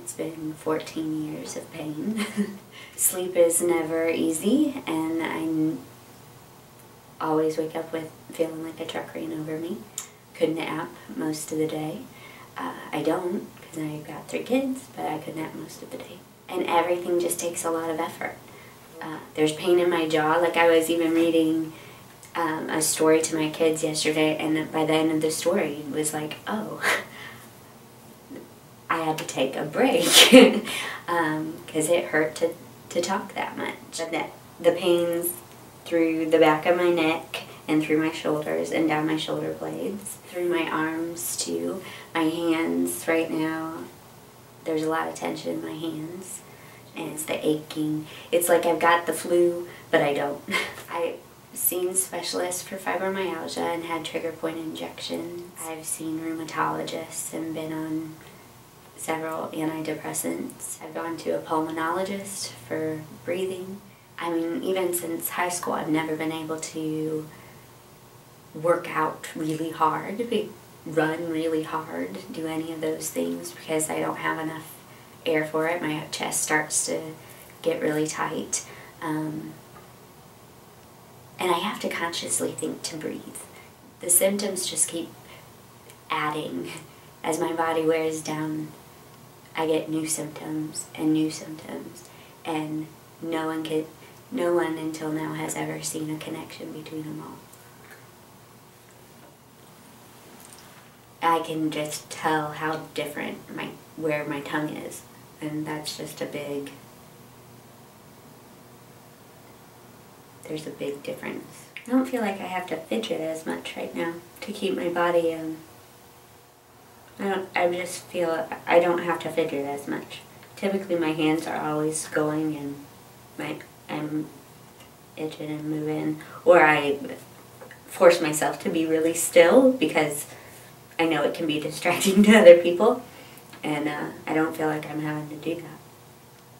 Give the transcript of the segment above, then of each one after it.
It's been 14 years of pain. Sleep is never easy, and I always wake up with feeling like a truck ran over me. Could nap most of the day. I don't, because I've got 3 kids, but I could nap most of the day. And everything just takes a lot of effort. There's pain in my jaw. Like, I was even reading a story to my kids yesterday, and by the end of the story, it was like, oh, I had to take a break because it hurt to talk that much. The pains through the back of my neck and through my shoulders and down my shoulder blades, through my arms too, my hands right now. There's a lot of tension in my hands, and it's the aching. It's like I've got the flu, but I don't. I've seen specialists for fibromyalgia and had trigger point injections. I've seen rheumatologists and been on several antidepressants. I've gone to a pulmonologist for breathing. I mean, even since high school, I've never been able to work out really hard, run really hard, do any of those things because I don't have enough air for it. My chest starts to get really tight. And I have to consciously think to breathe. The symptoms just keep adding. As my body wears down, I get new symptoms, and no one until now has ever seen a connection between them all. I can just tell how different where my tongue is, and that's just there's a big difference. I don't feel like I have to fidget as much right now to keep my body I just feel I don't have to fidget as much. Typically my hands are always going and I'm itching and moving, or I force myself to be really still because I know it can be distracting to other people, and I don't feel like I'm having to do that.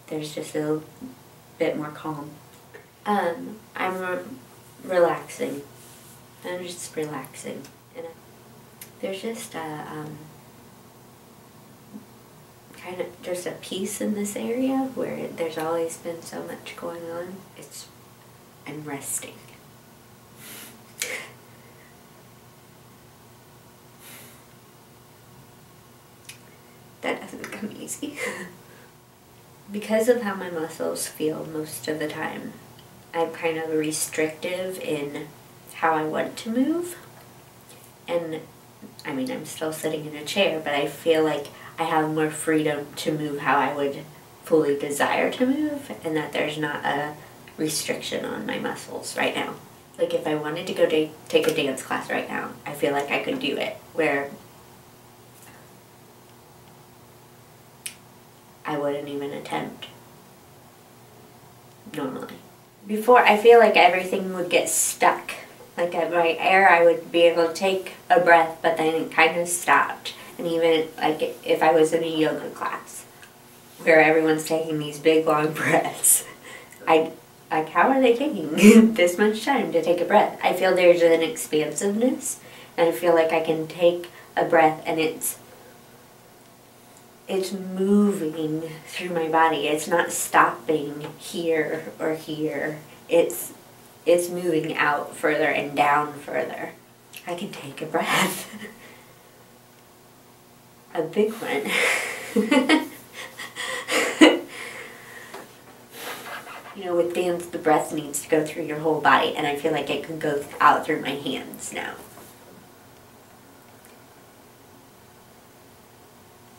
There's just a bit more calm. I'm relaxing. I'm just relaxing. And there's just kind of just a peace in this area where there's always been so much going on. I'm resting. That doesn't come easy. Because of how my muscles feel most of the time, I'm kind of restrictive in how I want to move. And I mean, I'm still sitting in a chair, but I feel like I have more freedom to move how I would fully desire to move, and that there's not a restriction on my muscles right now. Like, if I wanted to go take a dance class right now, I feel like I could do it, where I wouldn't even attempt normally. Before, I feel like everything would get stuck. Like, at my air, I would be able to take a breath, but then it kind of stopped. And even, like, if I was in a yoga class, where everyone's taking these big, long breaths, like, how are they taking this much time to take a breath? I feel there's an expansiveness, and I feel like I can take a breath, and it's moving through my body. It's not stopping here or here. It's moving out further and down further. I can take a breath. A big one. You know, with dance, the breath needs to go through your whole body, and I feel like it could go out through my hands now.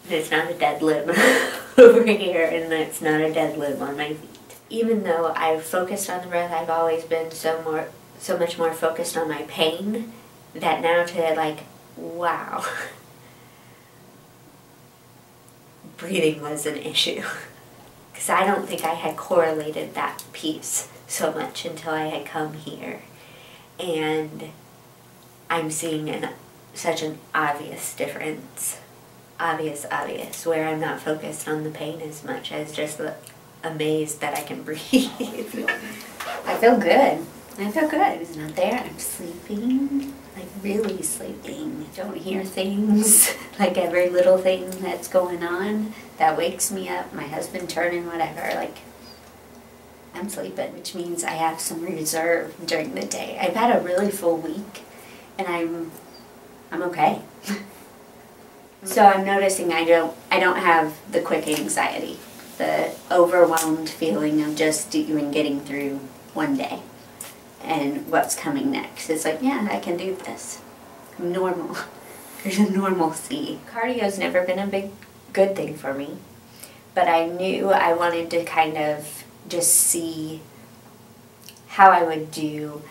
And it's not a dead limb over here, and it's not a dead limb on my feet. Even though I've focused on the breath, I've always been so much more focused on my pain, that now to, like, wow, breathing was an issue. Because I don't think I had correlated that piece so much until I had come here. And I'm seeing such an obvious difference. Obvious, where I'm not focused on the pain as much as just amazed that I can breathe. I feel good. I feel good. It's not there. I'm sleeping, like really sleeping. I don't hear things, like every little thing that's going on that wakes me up. My husband turning, whatever, like I'm sleeping, which means I have some reserve during the day. I've had a really full week, and I'm okay. So I'm noticing I don't have the quick anxiety, the overwhelmed feeling of just even getting through one day and what's coming next. It's like, yeah, I can do this. I'm normal. There's a normalcy. Cardio's never been a good thing for me, but I knew I wanted to kind of just see how I would do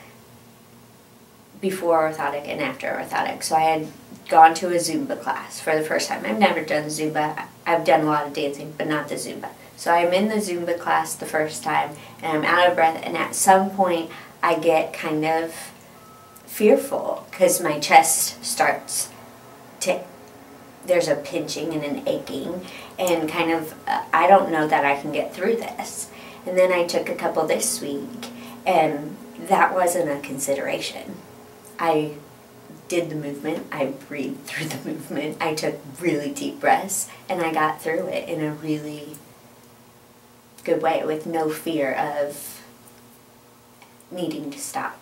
before orthotic and after orthotic. So I had gone to a Zumba class for the first time. I've never done Zumba. I've done a lot of dancing, but not the Zumba. So I'm in the Zumba class the first time, and I'm out of breath, and at some point I get kind of fearful because my chest starts to, there's a pinching and an aching, and kind of, I don't know that I can get through this. And then I took a couple this week, and that wasn't a consideration. I did the movement, I breathed through the movement, I took really deep breaths, and I got through it in a really good way with no fear of needing to stop.